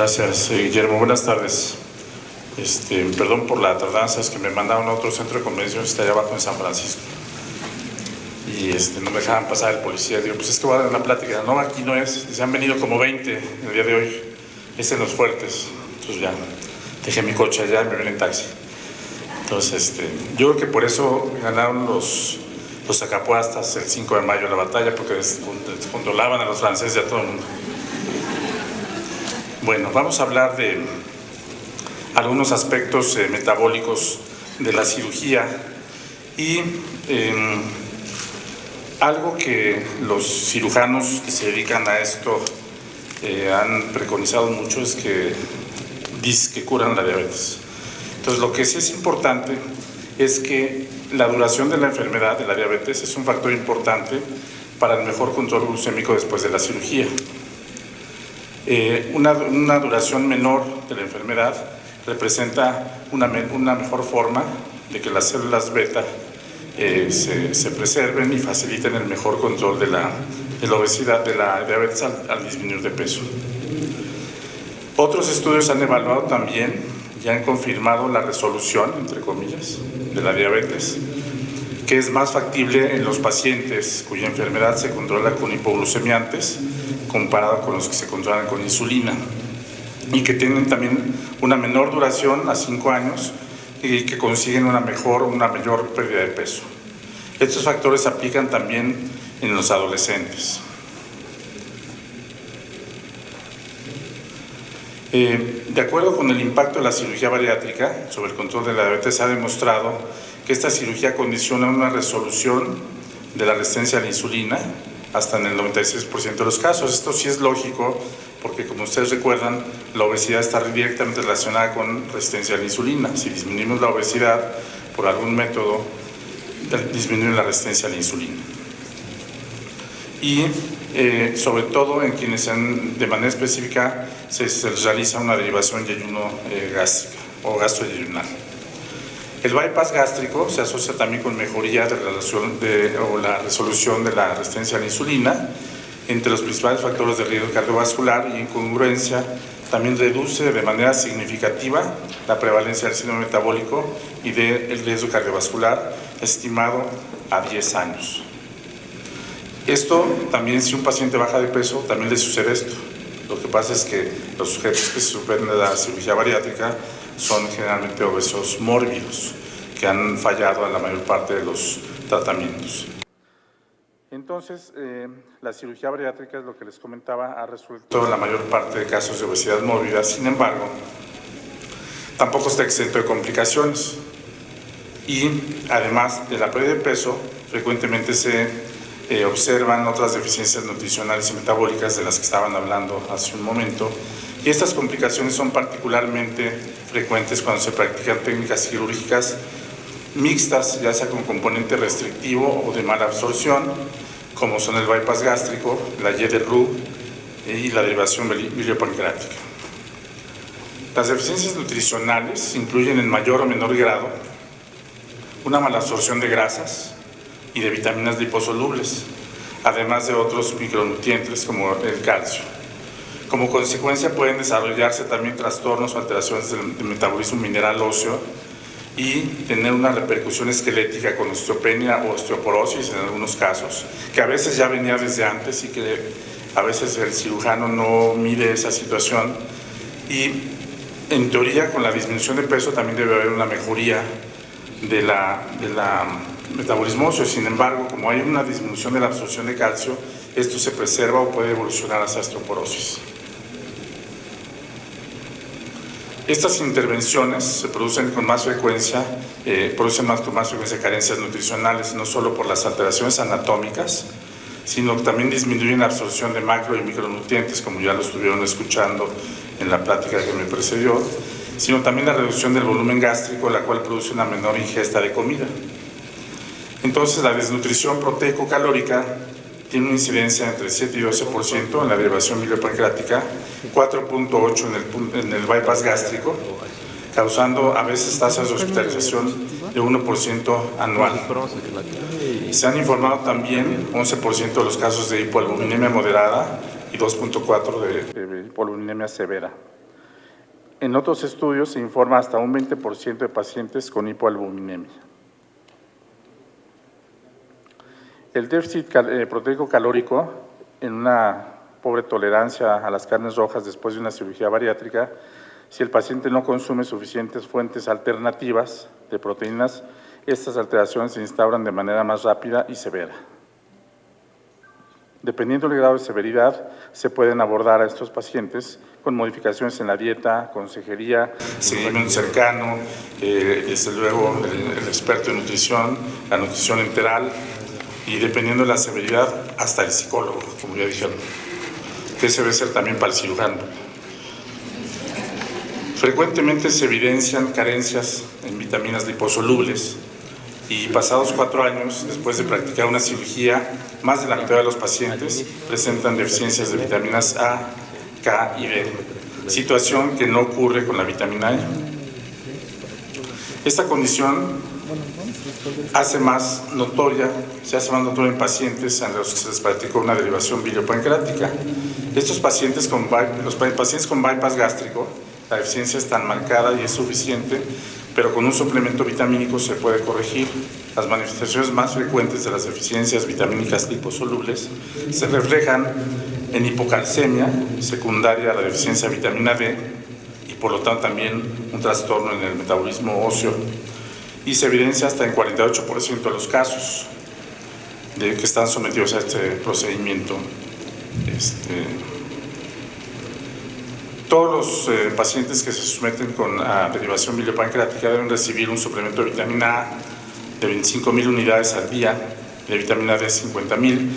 Gracias, Guillermo. Buenas tardes. Perdón por la tardanza, es que me mandaron a otro centro de convenciones que está allá abajo en San Francisco. Y no me dejaban pasar el policía. Digo, pues es que voy a dar una plática. No, aquí no es. Se han venido como 20 el día de hoy. Es en Los Fuertes. Entonces ya dejé mi coche allá y me vine en taxi. Entonces, yo creo que por eso ganaron los acapuastas el 5 de mayo la batalla, porque descontrolaban a los franceses y a todo el mundo. Bueno, vamos a hablar de algunos aspectos metabólicos de la cirugía y algo que los cirujanos que se dedican a esto han preconizado mucho es que dicen que curan la diabetes. Entonces, lo que sí es importante es que la duración de la enfermedad de la diabetes es un factor importante para el mejor control glucémico después de la cirugía. Una duración menor de la enfermedad representa una mejor forma de que las células beta se preserven y faciliten el mejor control de la obesidad, de la diabetes al disminuir de peso. Otros estudios han evaluado también y han confirmado la resolución, entre comillas, de la diabetes, que es más factible en los pacientes cuya enfermedad se controla con hipoglucemiantes comparado con los que se controlan con insulina, y que tienen también una menor duración a 5 años y que consiguen una mayor pérdida de peso. Estos factores se aplican también en los adolescentes. De acuerdo con el impacto de la cirugía bariátrica sobre el control de la diabetes, se ha demostrado que esta cirugía condiciona una resolución de la resistencia a la insulina hasta en el 96% de los casos. Esto sí es lógico porque, como ustedes recuerdan, la obesidad está directamente relacionada con resistencia a la insulina. Si disminuimos la obesidad por algún método, disminuye la resistencia a la insulina. Y sobre todo en quienes de manera específica se les realiza una derivación de ayuno gástrica o gastroyeyunal. El bypass gástrico se asocia también con mejoría o la resolución de la resistencia a la insulina. Entre los principales factores de riesgo cardiovascular y incongruencia, también reduce de manera significativa la prevalencia del síndrome metabólico y del riesgo cardiovascular, estimado a 10 años. Esto también, si un paciente baja de peso, también le sucede esto. Lo que pasa es que los sujetos que se superan de la cirugía bariátrica son generalmente obesos mórbidos, que han fallado en la mayor parte de los tratamientos. Entonces, la cirugía bariátrica, es lo que les comentaba, ha resuelto la mayor parte de casos de obesidad mórbida. Sin embargo, tampoco está exento de complicaciones. Y además de la pérdida de peso, frecuentemente se observan otras deficiencias nutricionales y metabólicas de las que estaban hablando hace un momento. Y estas complicaciones son particularmente frecuentes cuando se practican técnicas quirúrgicas mixtas, ya sea con componente restrictivo o de mala absorción, como son el bypass gástrico, la Y de Roux y la derivación biliopancreática. Las deficiencias nutricionales incluyen en mayor o menor grado una mala absorción de grasas y de vitaminas liposolubles, además de otros micronutrientes como el calcio. Como consecuencia pueden desarrollarse también trastornos o alteraciones del metabolismo mineral óseo y tener una repercusión esquelética con osteopenia o osteoporosis en algunos casos, que a veces ya venía desde antes y que a veces el cirujano no mide esa situación. Y en teoría, con la disminución de peso también debe haber una mejoría de la metabolismo óseo. Sin embargo, como hay una disminución de la absorción de calcio, esto se preserva o puede evolucionar hacia osteoporosis. Estas intervenciones se producen con más frecuencia, carencias nutricionales, no solo por las alteraciones anatómicas, sino que también disminuyen la absorción de macro y micronutrientes, como ya lo estuvieron escuchando en la plática que me precedió, sino también la reducción del volumen gástrico, la cual produce una menor ingesta de comida. Entonces, la desnutrición proteico-calórica tiene una incidencia entre 7 y 12% en la derivación biliopancreática, 4.8% en el bypass gástrico, causando a veces tasas de hospitalización de 1% anual. Se han informado también 11% de los casos de hipoalbuminemia moderada y 2.4% de hipoalbuminemia severa. En otros estudios se informa hasta un 20% de pacientes con hipoalbuminemia. El déficit proteico calórico en una pobre tolerancia a las carnes rojas después de una cirugía bariátrica, si el paciente no consume suficientes fuentes alternativas de proteínas, estas alteraciones se instauran de manera más rápida y severa. Dependiendo del grado de severidad, se pueden abordar a estos pacientes con modificaciones en la dieta, consejería, seguimiento cercano, desde luego el experto en nutrición, la nutrición enteral y dependiendo de la severidad, hasta el psicólogo, como ya dijeron, que ese debe ser también para el cirujano. Frecuentemente se evidencian carencias en vitaminas liposolubles y pasados 4 años, después de practicar una cirugía, más de la mitad de los pacientes presentan deficiencias de vitaminas A, K y B, situación que no ocurre con la vitamina E. Esta condición se hace más notoria en pacientes a los que se les practicó una derivación biliopancreática. Estos pacientes los pacientes con bypass gástrico, la deficiencia es tan marcada y es suficiente, pero con un suplemento vitamínico se puede corregir. Las manifestaciones más frecuentes de las deficiencias vitamínicas liposolubles se reflejan en hipocalcemia, secundaria a la deficiencia de vitamina D, y por lo tanto también un trastorno en el metabolismo óseo, y se evidencia hasta en 48% de los casos de que están sometidos a este procedimiento. Todos los pacientes que se someten con derivación biliopancreática deben recibir un suplemento de vitamina A de 25,000 unidades al día, de vitamina D 50,000,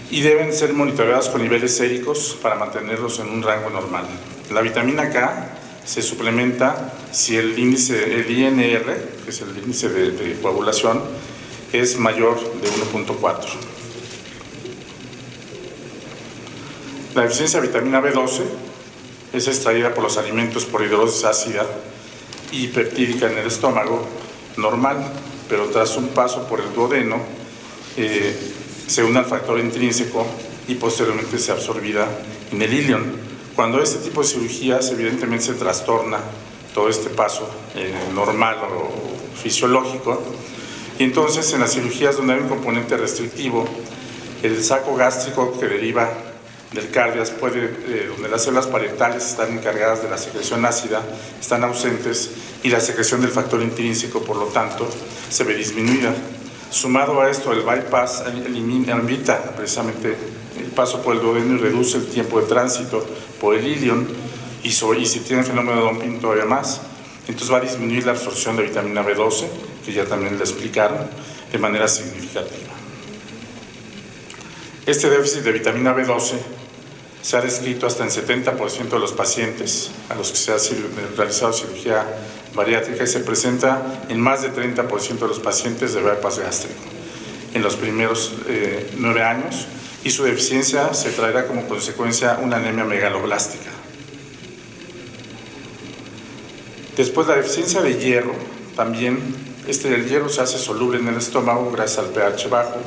y deben ser monitoreados con niveles séricos para mantenerlos en un rango normal. La vitamina K se suplementa si el INR, que es el índice de coagulación, es mayor de 1.4. La deficiencia de vitamina B12 es extraída por los alimentos por hidrosis ácida y peptídica en el estómago normal, pero tras un paso por el duodeno se une al factor intrínseco y posteriormente se absorbida en el ilion. Cuando este tipo de cirugías evidentemente se trastorna todo este paso normal o fisiológico, y entonces en las cirugías donde hay un componente restrictivo, el saco gástrico que deriva del cardias donde las células parietales están encargadas de la secreción ácida, están ausentes y la secreción del factor intrínseco, por lo tanto, se ve disminuida. Sumado a esto, el bypass evita precisamente el paso por el duodeno y reduce el tiempo de tránsito por el ilion, y si tiene fenómeno de dumping todavía más, entonces va a disminuir la absorción de vitamina B12, que ya también le explicaron, de manera significativa. Este déficit de vitamina B12 se ha descrito hasta en 70% de los pacientes a los que se ha realizado cirugía bariátrica y se presenta en más de 30% de los pacientes de bypass gástrico en los primeros 9 años, y su deficiencia se traerá como consecuencia una anemia megaloblástica. Después, la deficiencia de hierro, también el hierro se hace soluble en el estómago gracias al pH bajo,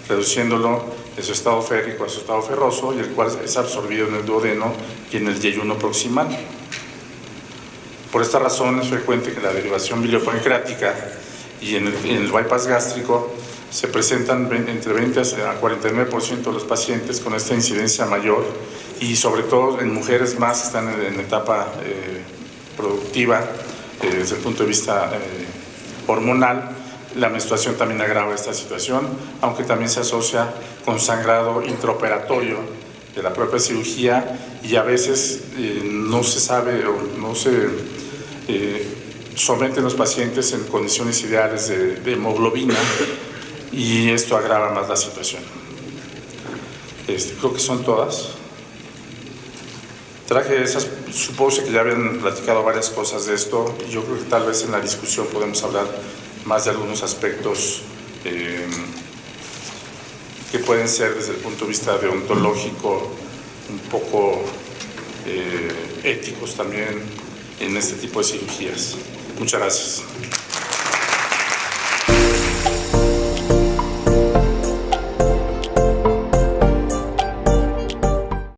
reduciéndolo de su estado férrico a su estado ferroso, y el cual es absorbido en el duodeno y en el yeyuno proximal. Por esta razón es frecuente que la derivación biliopancreática y en el bypass gástrico se presentan entre 20 a 49% de los pacientes con esta incidencia mayor, y sobre todo en mujeres más están en etapa productiva desde el punto de vista hormonal. La menstruación también agrava esta situación, aunque también se asocia con sangrado intraoperatorio de la propia cirugía, y a veces no se sabe o no se someten los pacientes en condiciones ideales de hemoglobina, y esto agrava más la situación. Creo que son todas. Traje esas, supuse que ya habían platicado varias cosas de esto, y yo creo que tal vez en la discusión podemos hablar más de algunos aspectos que pueden ser desde el punto de vista deontológico, un poco éticos también en este tipo de cirugías. Muchas gracias.